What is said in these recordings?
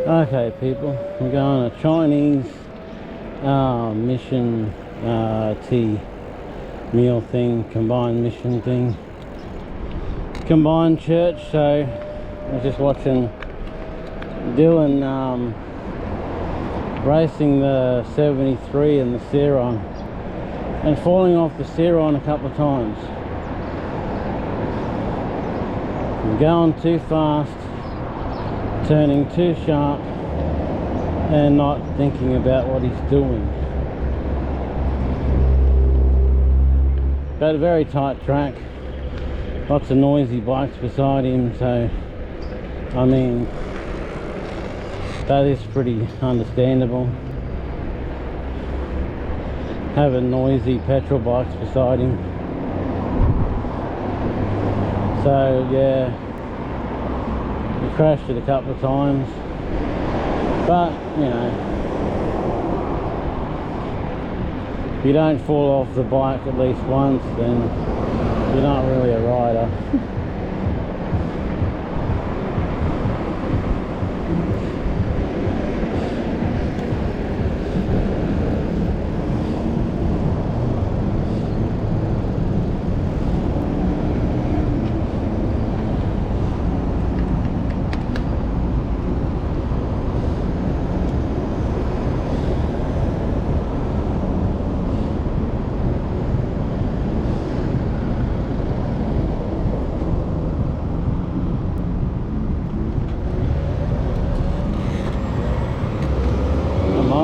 Okay, people, we're going to Chinese mission tea meal thing, combined mission thing, combined church. So I was just watching Dylan racing the 73 and the Ciron and falling off the Ciron a couple of times, going too fast, turning too sharp, and not thinking about what he's doing. But a very tight track, lots of noisy bikes beside him, so I mean that is pretty understandable, having noisy petrol bikes beside him. So yeah, we crashed it a couple of times, but you know, if you don't fall off the bike at least once, then you're not really a rider.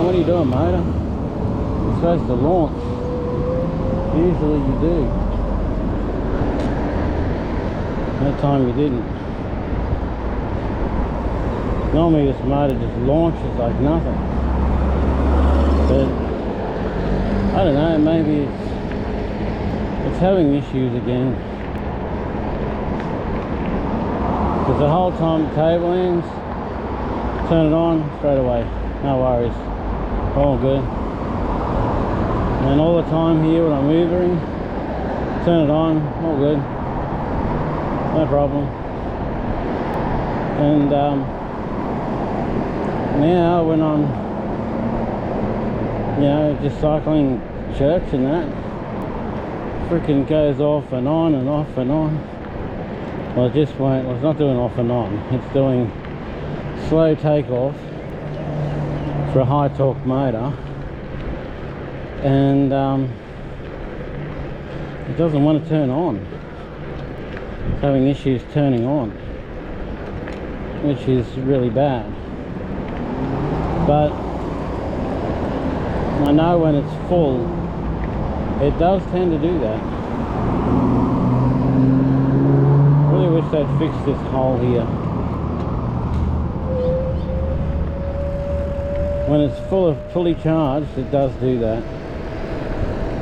What are you doing, motor? You're supposed to launch. Usually you do. That time you didn't. Normally this motor just launches like nothing. But I don't know, maybe it's having issues again. Because the whole time the table ends, turn it on straight away. No worries. All good. And all the time here when I'm Ubering, turn it on, all good, no problem. And now when I'm, you know, just cycling church and that, freaking goes off and on and off and on. Well, it just won't. Well, it's not doing off and on. It's doing slow takeoff for a high torque motor, and it doesn't want to turn on. It's having issues turning on, which is really bad. But I know when it's full, it does tend to do that. Really wish they'd fix this hole here. When it's fully charged, it does do that.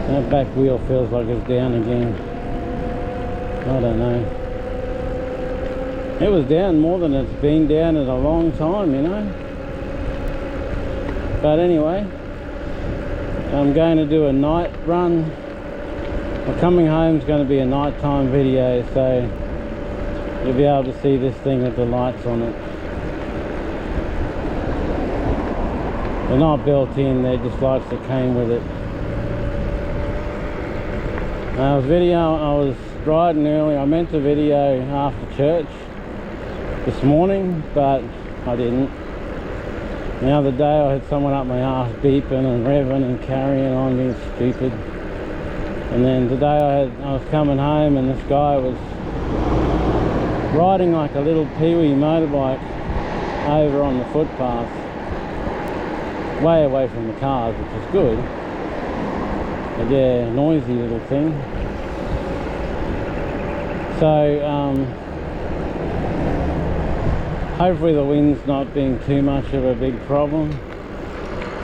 That back wheel feels like it's down again. I don't know. It was down more than it's been down in a long time, you know. But anyway, I'm going to do a night run. Well, coming home is going to be a nighttime video, so you'll be able to see this thing with the lights on it. They're not built in, they're just lights that came with it. I was riding early. I meant to video after church this morning, but I didn't. The other day I had someone up my arse beeping and revving and carrying on, being stupid. And then today I was coming home and this guy was riding like a little peewee motorbike over on the footpath, way away from the cars, which is good. But yeah, noisy little thing. So hopefully the wind's not being too much of a big problem.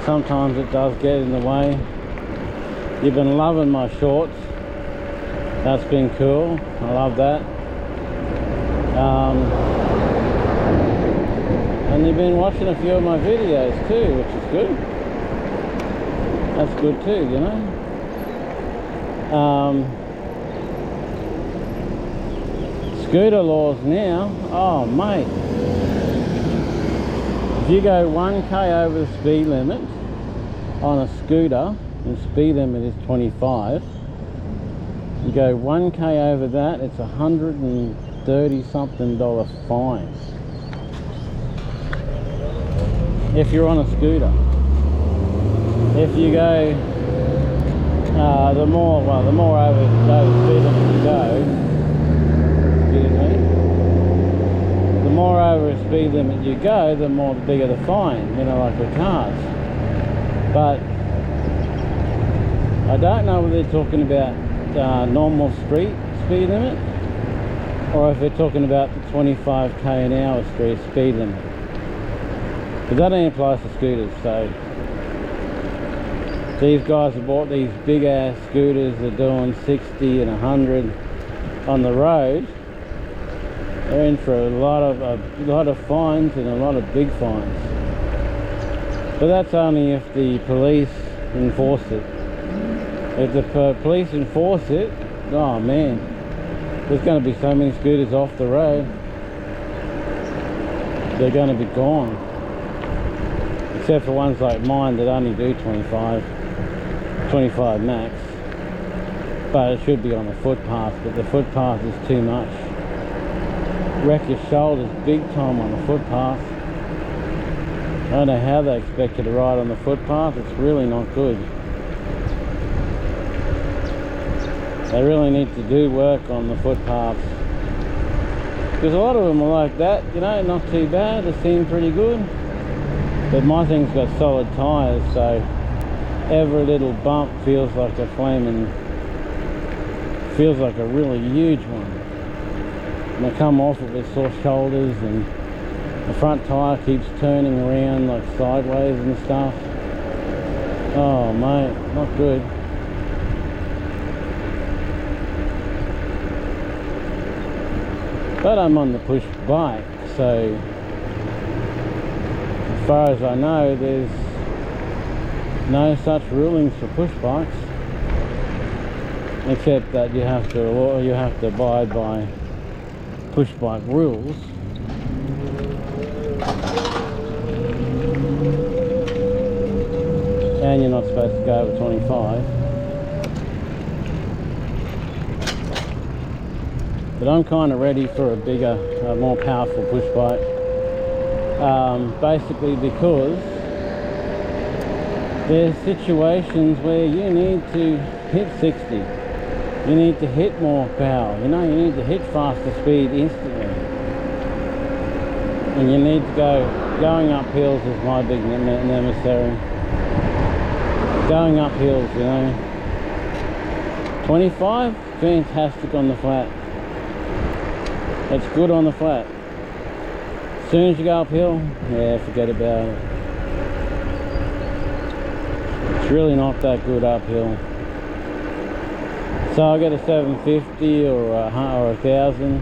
Sometimes it does get in the way. You've been loving my shorts. That's been cool. I love that. And you've been watching a few of my videos too, which is good. That's good too, you know. Scooter laws now. Oh mate, If you go 1k over the speed limit on a scooter, and speed limit is 25, you go 1k over that, it's $130 something fine. If you're on a scooter. If you go, the more over speed limit you go, excuse me, the more over a speed limit you go, the bigger the fine, you know, like with cars. But I don't know whether they're talking about normal street speed limit, or if they're talking about the 25k an hour street speed limit. But that only applies to scooters, so these guys have bought these big ass scooters, they're doing 60 and 100 on the road. They're in for a lot of fines, and a lot of big fines. But that's only if the police enforce it. If the police enforce it, oh man, there's going to be so many scooters off the road. They're going to be gone. Except for ones like mine that only do 25 max. But it should be on the footpath, but the footpath is too much. Wreck your shoulders big time on the footpath. I don't know how they expect you to ride on the footpath. It's really not good. They really need to do work on the footpaths, because a lot of them are like that, you know, not too bad, they seem pretty good. But my thing's got solid tyres, so every little bump feels like a really huge one. And I come off it with sore shoulders, and the front tyre keeps turning around like sideways and stuff. Oh mate, not good. But I'm on the push bike, so as far as I know, there's no such rulings for push bikes, except that you have to abide by push bike rules. And you're not supposed to go over 25. But I'm kind of ready for a bigger, more powerful push bike. Basically because there's situations where you need to hit 60. You need to hit more power, you know, you need to hit faster speed instantly. And you need to going up hills is my big emissary. Going up hills, you know. 25, fantastic on the flat. It's good on the flat. As soon as you go uphill, yeah, forget about it. It's really not that good uphill. So I get a 750 or a 1,000,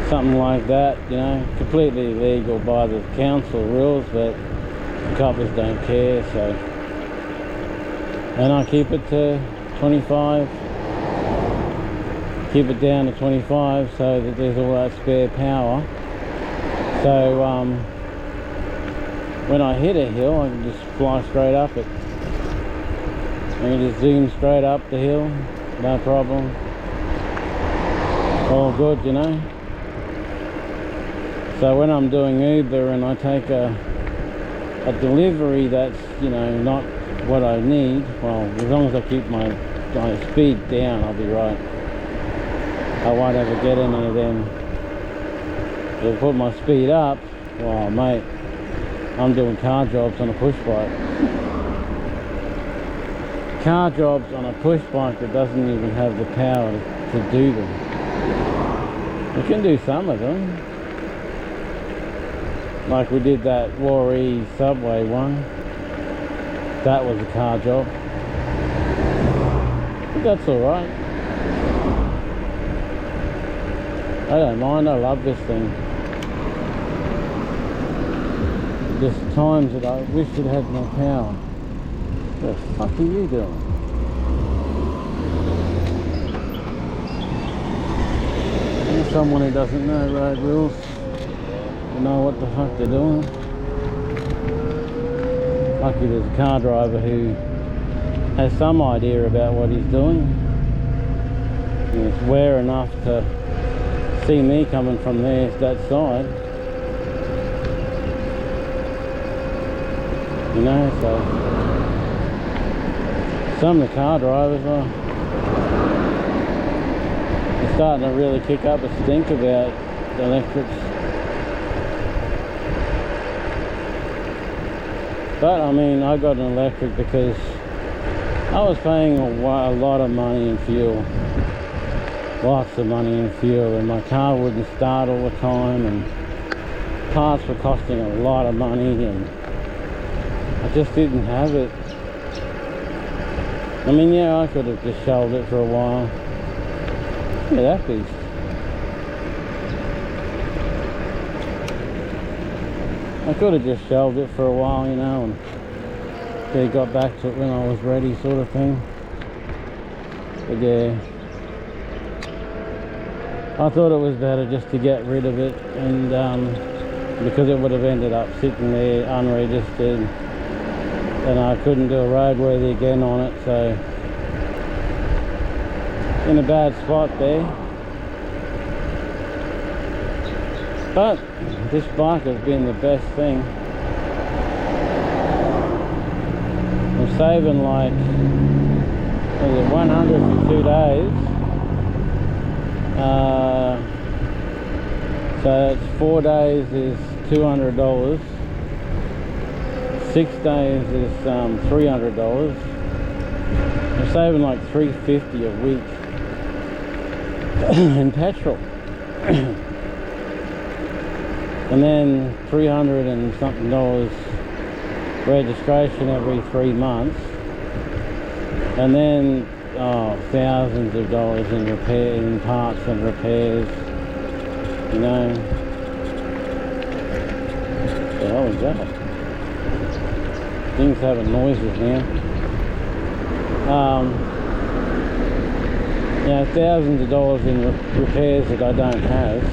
something like that, you know, completely legal by the council rules, but the coppers don't care, so. And I keep it to 25. Keep it down to 25 so that there's all that spare power. So when I hit a hill, I can just fly straight up it. I can just zoom straight up the hill, no problem. All good, you know. So when I'm doing Uber and I take a delivery that's, you know, not what I need, well, as long as I keep my speed down, I'll be right. I won't ever get any of them. If I put my speed up, well mate, I'm doing car jobs on a push bike. Car jobs on a push bike that doesn't even have the power to do them. You can do some of them. Like we did that Waree subway one. That was a car job. But that's alright. I don't mind, I love this thing. There's times that I wish it had more power. What the fuck are you doing? You're someone who doesn't know road rules, you know what the fuck they're doing. Lucky there's a car driver who has some idea about what he's doing. And it's aware enough to see me coming from that side. You know, so some of the car drivers are starting to really kick up a stink about the electrics. But I mean, I got an electric because I was paying a lot of money in fuel. Lots of money in fuel, and my car wouldn't start all the time, and parts were costing a lot of money, and I just didn't have it. I mean, yeah, I could have just shelved it for a while. Look at that beast. I could have just shelved it for a while, you know, and then got back to it when I was ready, sort of thing. But yeah, I thought it was better just to get rid of it, and because it would have ended up sitting there unregistered, and I couldn't do a roadworthy again on it, so in a bad spot there. But this bike has been the best thing. I'm saving like, what is it, 100 for 2 days. So it's 4 days is $200. 6 days is $300. I'm saving like $350 a week in petrol. And then $300 and something registration every 3 months, and then thousands of dollars in repair, in parts and repairs, you know. What the hell is that? Things having noises now. Yeah, thousands of dollars in repairs that I don't have.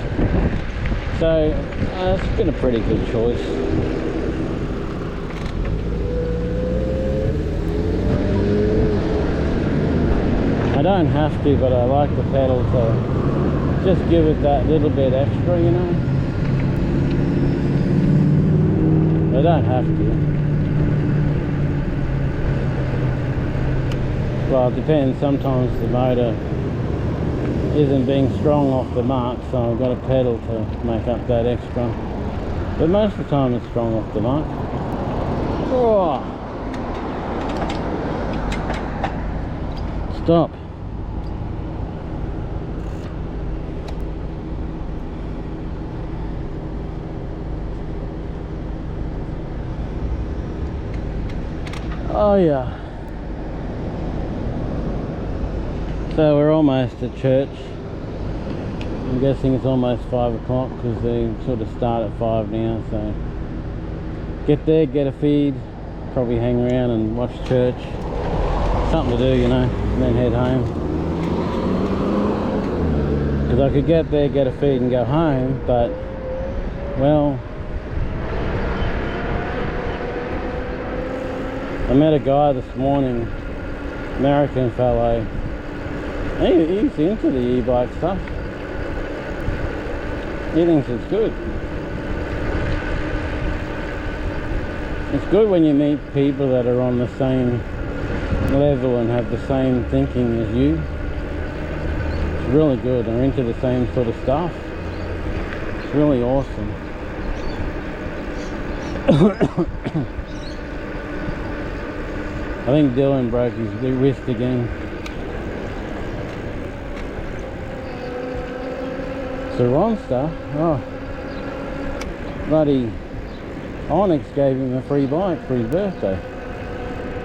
So it's been a pretty good choice. I don't have to, but I like the pedal to just give it that little bit extra, you know. I don't have to. Well, it depends. Sometimes the motor isn't being strong off the mark, so I've got a pedal to make up that extra. But most of the time it's strong off the mark. Oh. Stop. Oh yeah. So we're almost at church. I'm guessing it's almost 5 o'clock because they sort of start at 5 now, so get there, get a feed, probably hang around and watch church. Something to do, you know, and then head home. Because I could get there, get a feed and go home, but, well, I met a guy this morning, American fellow. He's into the e-bike stuff. He thinks it's good. It's good when you meet people that are on the same level and have the same thinking as you. It's really good. They're into the same sort of stuff. It's really awesome. I think Dylan broke his wrist again. So Ronster, oh, bloody Onyx gave him a free bike for his birthday.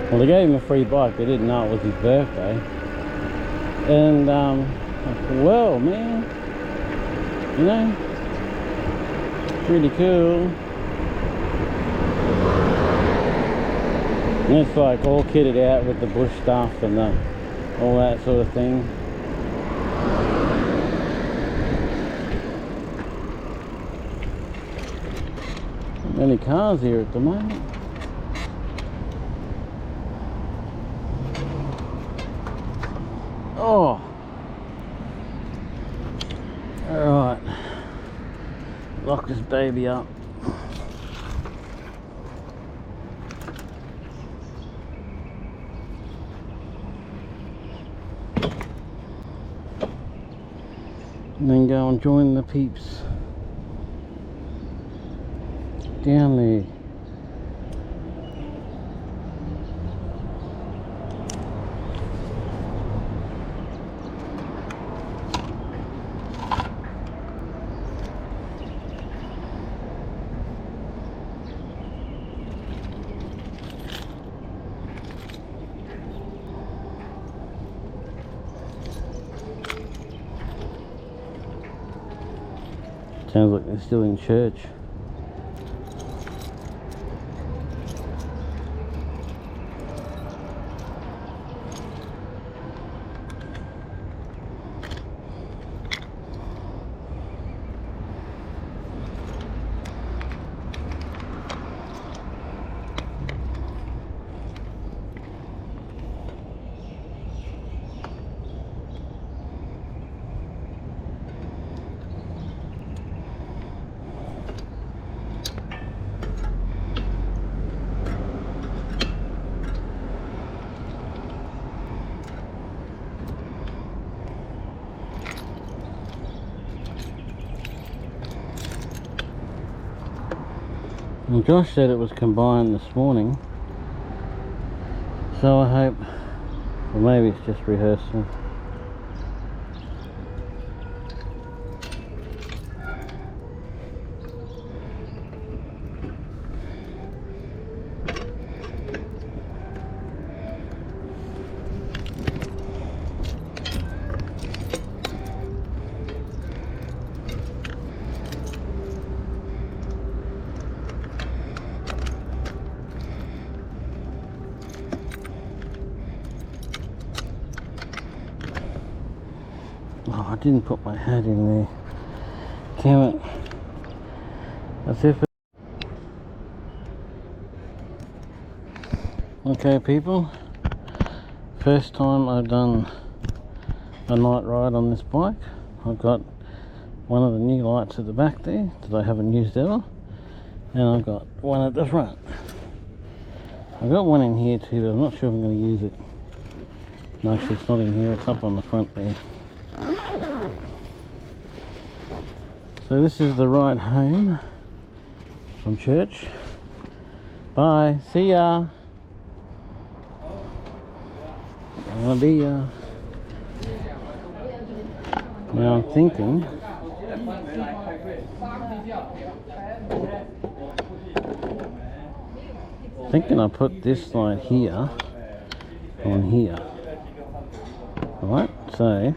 Well, they gave him a free bike, they didn't know it was his birthday. And, well, man, you know, pretty cool. And it's like all kitted out with the bush stuff and all that sort of thing. Many cars here at the moment. Oh, alright, lock this baby up. And then go and join the peeps down there. Sounds like they're still in church. Well, Josh said it was combined this morning, so I hope, or maybe it's just rehearsal. Oh, I didn't put my hat in there. Damn it. That's it for... Okay people, first time I've done a night ride on this bike. I've got one of the new lights at the back there that I haven't used ever, and I've got one at the front. I've got one in here too, but I'm not sure if I'm going to use it. No, actually it's not in here, it's up on the front there. So this is the ride home from church. Bye, see ya. I'll be ya. Now I'm thinking I'll put this light here on here. Alright, so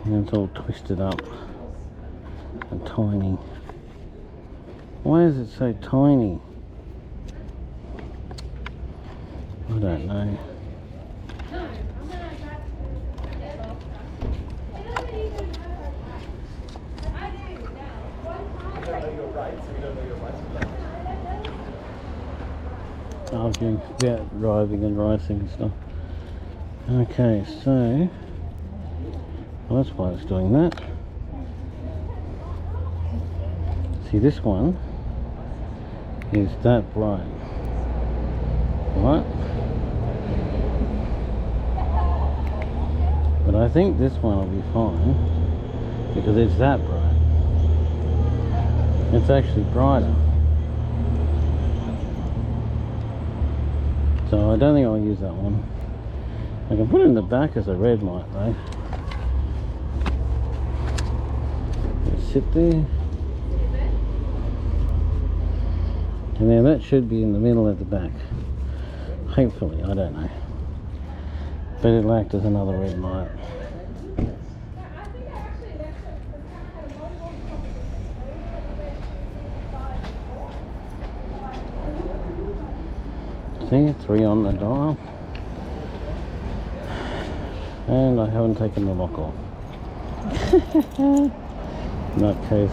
and it's all twisted up and tiny. Why is it so tiny? I don't know. Arguing about driving and racing and stuff. Okay, so well, that's why it's doing that. See, this one is that bright, right? But I think this one will be fine because it's that bright. It's actually brighter. So I don't think I'll use that one. I can put it in the back as a red light though. Just sit there. And then that should be in the middle at the back. Hopefully, I don't know. But it'll act as another red light. See, 3 on the dial. And I haven't taken the lock off. In that case.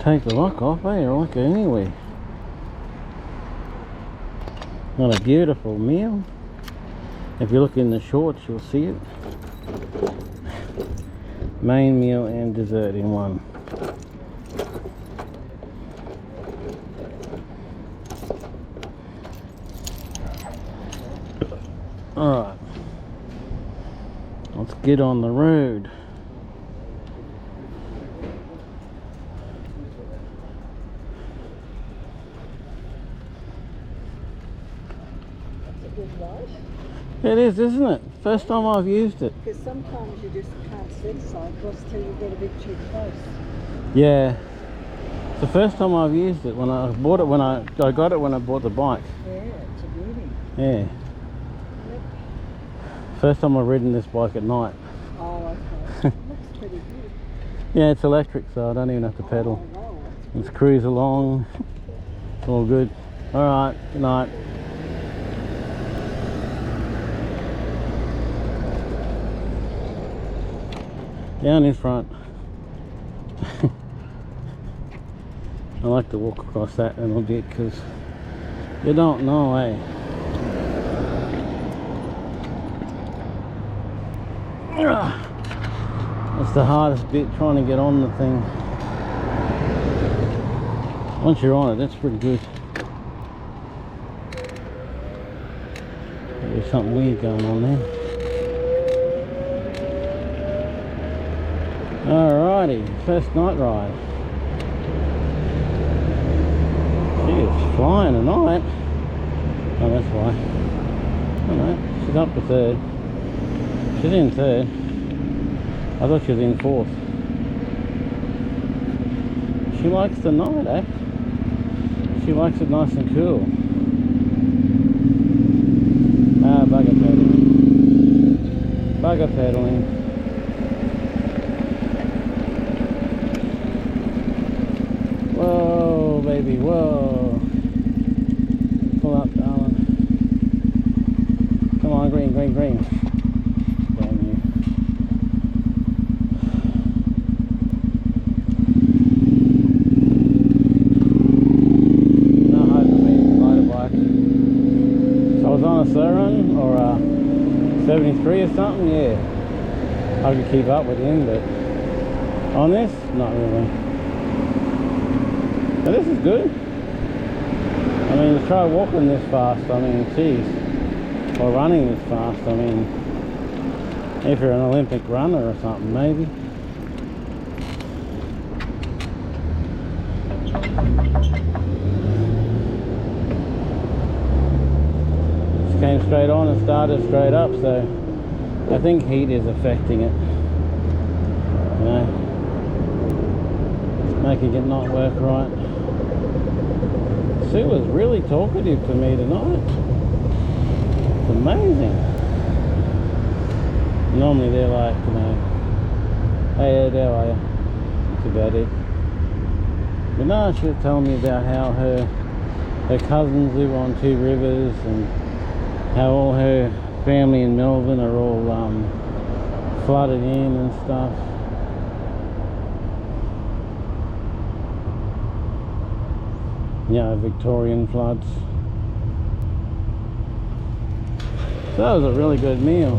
Take the lock off, eh? I like it anyway. Not a beautiful meal. If you look in the shorts, you'll see it. Main meal and dessert in one. Alright. Let's get on the road. It is, isn't it? First time I've used it. Because sometimes you just can't see cycles till you get a bit too close. Yeah. It's the first time I've used it. When I bought it, I got it when I bought the bike. Yeah, it's a beauty. Yeah. Yep. First time I've ridden this bike at night. Oh, okay. It looks pretty good. Yeah, it's electric, so I don't even have to pedal. Oh, wow. Let's cruise along. It's all good. Alright, good night. Down in front. I like to walk across that a little bit because you don't know, eh? That's the hardest bit, trying to get on the thing. Once you're on it, that's pretty good. There's something weird going on there. Alrighty, first night ride. She is flying tonight. Oh, that's why. Oh no, she's up to third. She's in third. I thought she was in fourth. She likes the night, eh? She likes it nice and cool. Ah, bugger pedaling. Bugger pedaling. Whoa, baby, whoa. Pull up, darling. Come on, green, green, green. Damn you. No hope of me motorbike. So I was on a Surrun or a 73 or something, yeah. I could keep up with him, but on this, not really. But this is good. I mean, to try walking this fast, I mean, geez. Or running this fast, I mean, if you're an Olympic runner or something, maybe. Just came straight on and started straight up, so I think heat is affecting it. You know, it's making it not work right. Sue was really talkative to me tonight. It's amazing. Normally they're like, you know, hey Ed, how are you? That's about it. But no, she was telling me about how her cousins live on Two Rivers and how all her family in Melbourne are all flooded in and stuff. You know, Victorian floods. So that was a really good meal.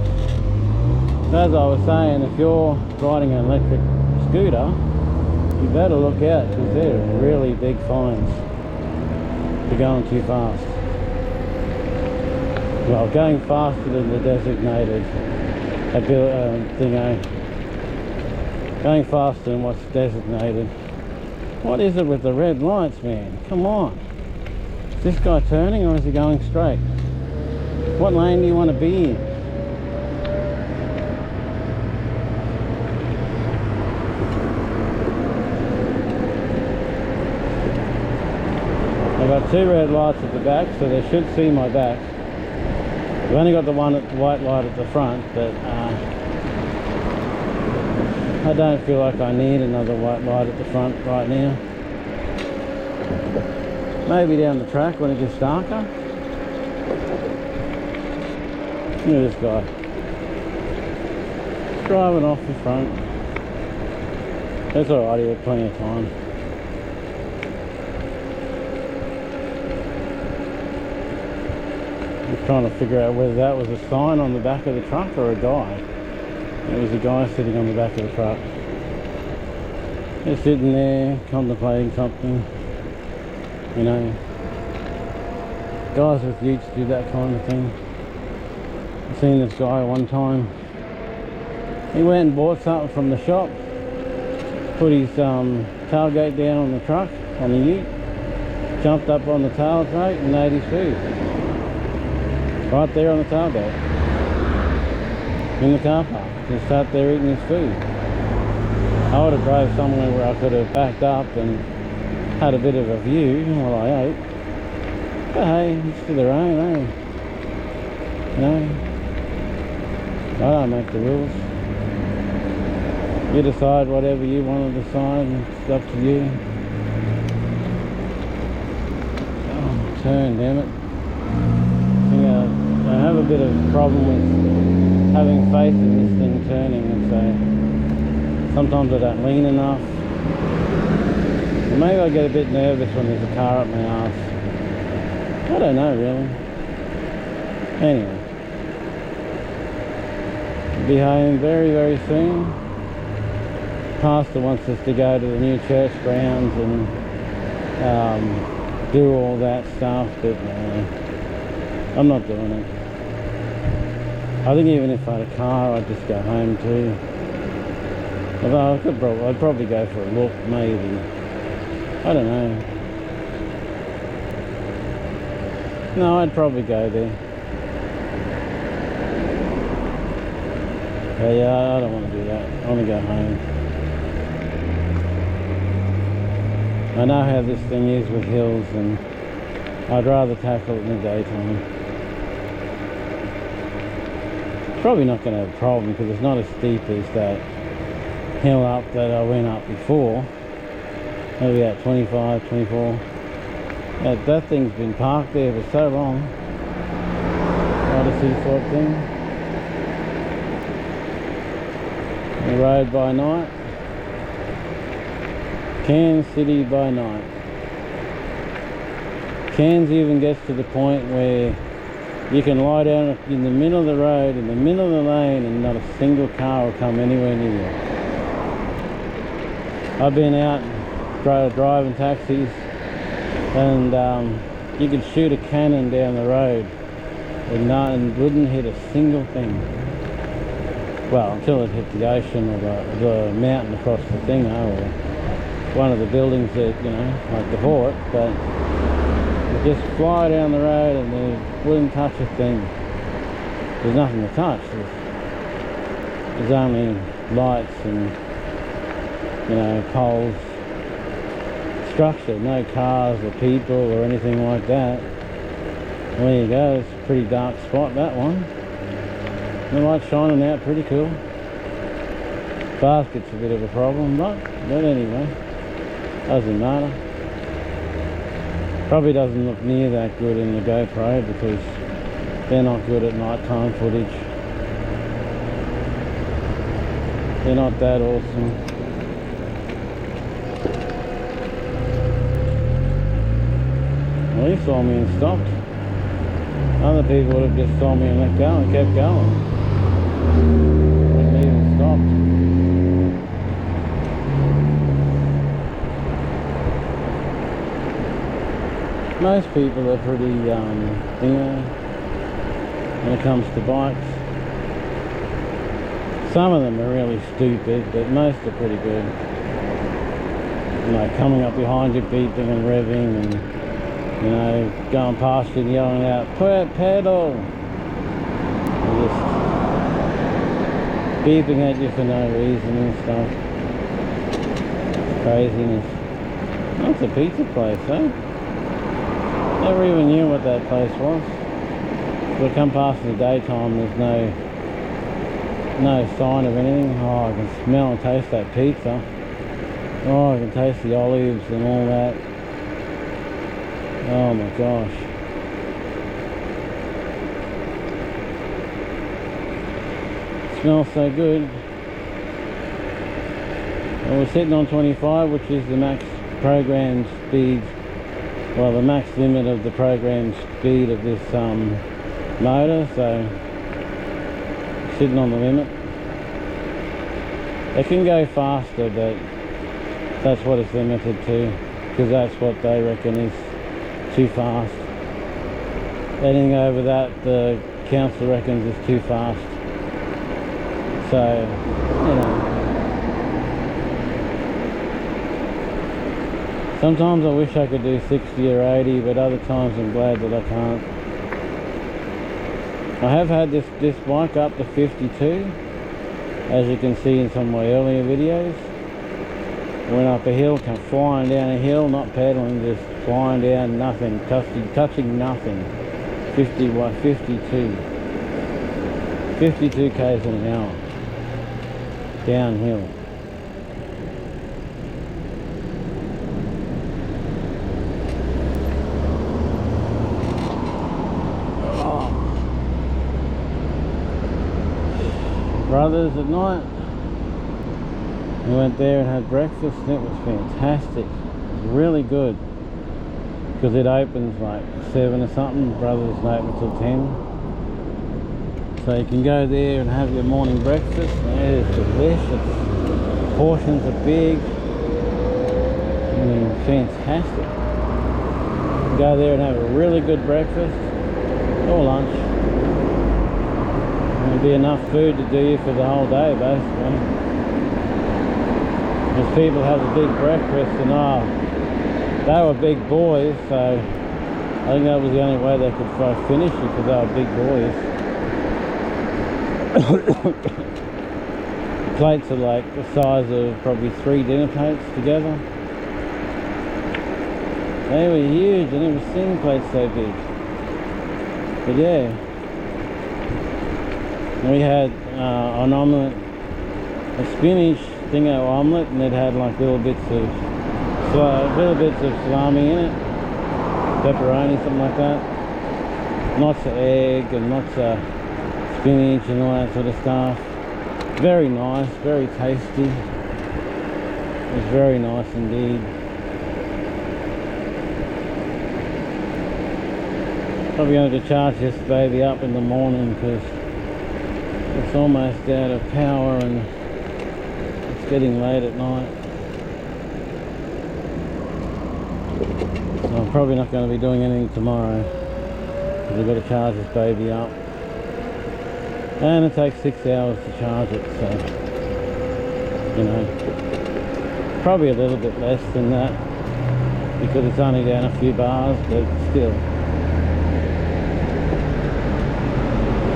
So as I was saying, if you're riding an electric scooter, you better look out because they're really big fines for going too fast. Well, going faster than the designated thingo. Going faster than what's designated. What is it with the red lights, man? Come on. Is this guy turning or is he going straight? What lane do you want to be in? I've got two red lights at the back, so they should see my back. I've only got the white light at the front, but I don't feel like I need another white light at the front right now. Maybe down the track when it gets darker. Look at this guy. He's driving off the front. That's alright, he had plenty of time. trying to figure out whether that was a sign on the back of the truck or a guy. It was a guy sitting on the back of the truck. Just sitting there contemplating something, you know. Guys with utes do that kind of thing. I've seen this guy one time. He went and bought something from the shop, put his tailgate down on the truck, on the ute, jumped up on the tailgate and ate his food. Right there on the tailgate. In the car park. Just sat there eating his food. I would have drove somewhere where I could have backed up and had a bit of a view while I ate. But hey, it's to their own, eh? You know? I don't make the rules. You decide whatever you want to decide, and it's up to you. Oh, turn, damn it. I have a bit of a problem with having faith in this thing turning, and so sometimes I don't lean enough. Maybe I get a bit nervous when there's a car up my ass. I don't know really. Anyway, be home very, very soon. Pastor wants us to go to the new church grounds and do all that stuff, but I'm not doing it. I think even if I had a car, I'd just go home too. Although I'd probably go for a look, maybe. I don't know. No, I'd probably go there. But yeah, I don't want to do that. I want to go home. I know how this thing is with hills, and I'd rather tackle it in the daytime. Probably not going to have a problem because it's not as steep as that hill up that I went up before. Maybe at 25, 24. That thing's been parked there for so long. Odyssey sort of thing. The road by night. Cairns City by night. Cairns even gets to the point where you can lie down in the middle of the road, in the middle of the lane, and not a single car will come anywhere near you. I've been out driving taxis, and you could shoot a cannon down the road and wouldn't hit a single thing. Well, until it hit the ocean or the mountain across the thing, or one of the buildings that, you know, like the fort, but you just fly down the road and they wouldn't touch a thing. There's nothing to touch. There's only lights and, you know, poles, structure, no cars or people or anything like that. Well, there you go, it's a pretty dark spot, that one. The light's shining out, pretty cool. Basket's a bit of a problem, but anyway, doesn't matter. Probably doesn't look near that good in the GoPro because they're not good at nighttime footage. They're not that awesome. Well, he saw me and stopped. Other people would have just saw me and let go and kept going. Wouldn't even stopped. Most people are pretty, you know, when it comes to bikes. Some of them are really stupid, but most are pretty good. You know, coming up behind you, beeping and revving, and, you know, going past you and yelling out, pedal! And just beeping at you for no reason and stuff. Craziness. That's a pizza place, eh? Never even knew what that place was. If we come past in the daytime, there's no sign of anything. Oh, I can smell and taste that pizza. Oh, I can taste the olives and all that. Oh my gosh. It smells so good. Well, we're sitting on 25, which is the max program speed. Well, the max limit of the program speed of this motor, so sitting on the limit. It can go faster, but that's what it's limited to, because that's what they reckon is too fast. Anything over that, the council reckons is too fast. So, you know, sometimes I wish I could do 60 or 80, but other times I'm glad that I can't. I have had this bike up to 52, as you can see in some of my earlier videos. Went up a hill, come flying down a hill, not pedaling, just flying down, nothing, touching nothing. 52 k's an hour downhill. Brothers at night, we went there and had breakfast, and it was fantastic. It was really good, because it opens like 7 or something. Brothers don't open until 10, so you can go there and have your morning breakfast, and it is delicious. Portions are big, I mean, fantastic. Go there and have a really good breakfast or lunch. There'll be enough food to do you for the whole day, basically. Because people have a big breakfast, and they were big boys, so I think that was the only way they could finish it, because they were big boys. The plates are like the size of probably 3 dinner plates together. They were huge. I never seen plates so big. But yeah. We had an omelette, a spinach dingo omelette, and it had like little bits of salami in it, pepperoni, something like that. Lots of egg and lots of spinach and all that sort of stuff. Very nice, very tasty. It was very nice indeed. Probably going to charge this baby up in the morning, because it's almost out of power and it's getting late at night. So I'm probably not going to be doing anything tomorrow, because I've got to charge this baby up. And it takes 6 hours to charge it, so, you know, probably a little bit less than that, because it's only down a few bars, but still.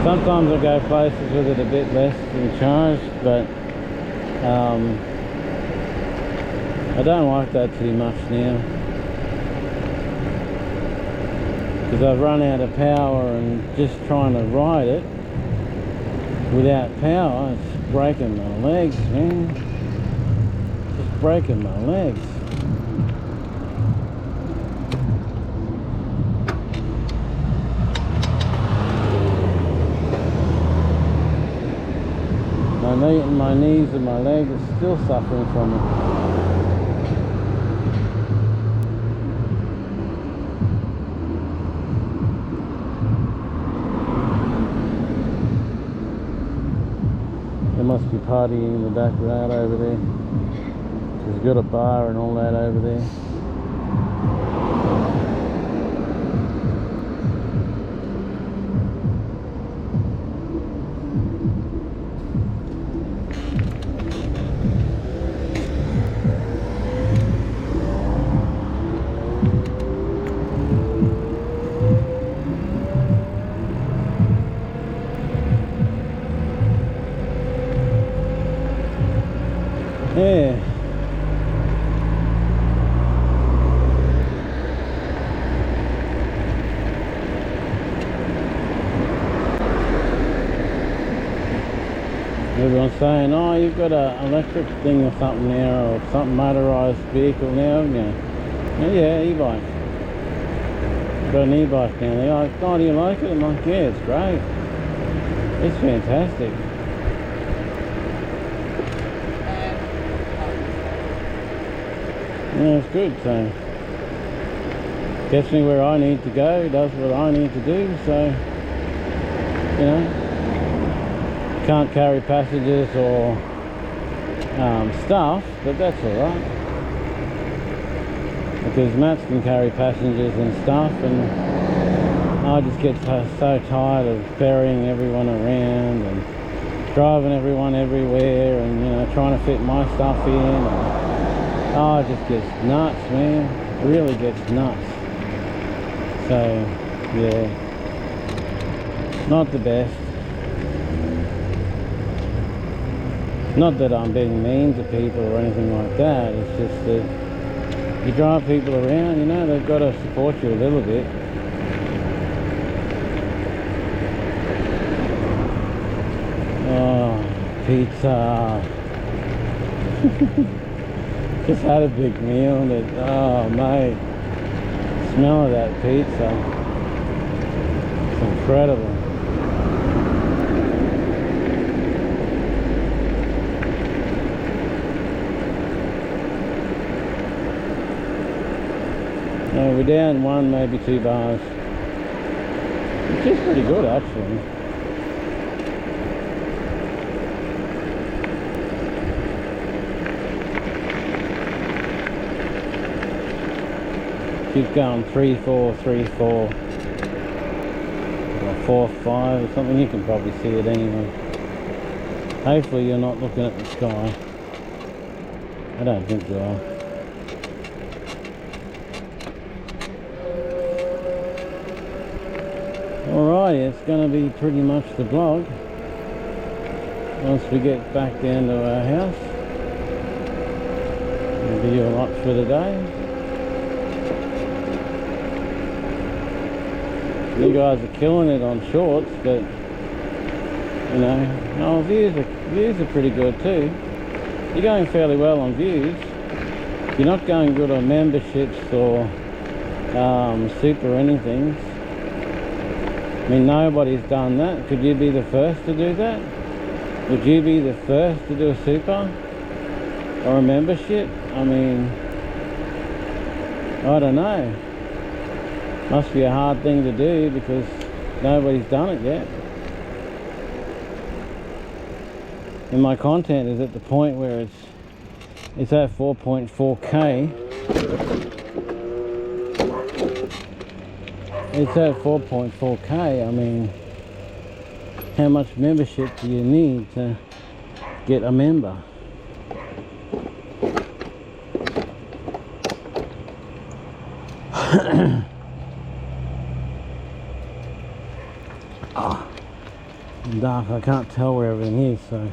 Sometimes I go places with it a bit less than charged, but I don't like that too much now, because I've run out of power, and just trying to ride it without power, it's breaking my legs, man. Just breaking my legs. My knees and my legs are still suffering from it. There must be partying in the backyard over there. There's got a bar and all that over there. Yeah. Everyone's saying, oh, you've got an electric thing or something now, or something motorised vehicle now, haven't you? Oh, yeah, e-bike. I've got an e-bike now. They're like, oh, do you like it? I'm like, yeah, it's great. It's fantastic. Yeah, it's good, so gets me where I need to go, does what I need to do, so you know, can't carry passengers or staff, but that's alright, because Matt's can carry passengers and stuff, and I just get so tired of ferrying everyone around and driving everyone everywhere, and you know, trying to fit my stuff in, and it just gets nuts, man. It really gets nuts. So yeah, not the best. Not that I'm being mean to people or anything like that, it's just that you drive people around, you know, they've got to support you a little bit. Oh, pizza. Just had a big meal and oh mate, smell of that pizza, it's incredible. We're down 1, maybe 2 bars, which is pretty good actually. Keep going 3-4, 3-4, or 4-5 or something. You can probably see it anyway. Hopefully you're not looking at the sky. I don't think you are. Alrighty, it's going to be pretty much the vlog once we get back down to our house. That'll be a lot for today. You guys are killing it on shorts, but you know, views are pretty good too. You're going fairly well on views. You're not going good on memberships or super anything. I mean, nobody's done that. Could you be the first to do that? Would you be the first to do a super or a membership? I mean, I don't know. Must be a hard thing to do because nobody's done it yet. And my content is at the point where it's at 4.4k. It's at 4.4k. I mean, how much membership do you need to get a member? Dark, I can't tell where everything is, so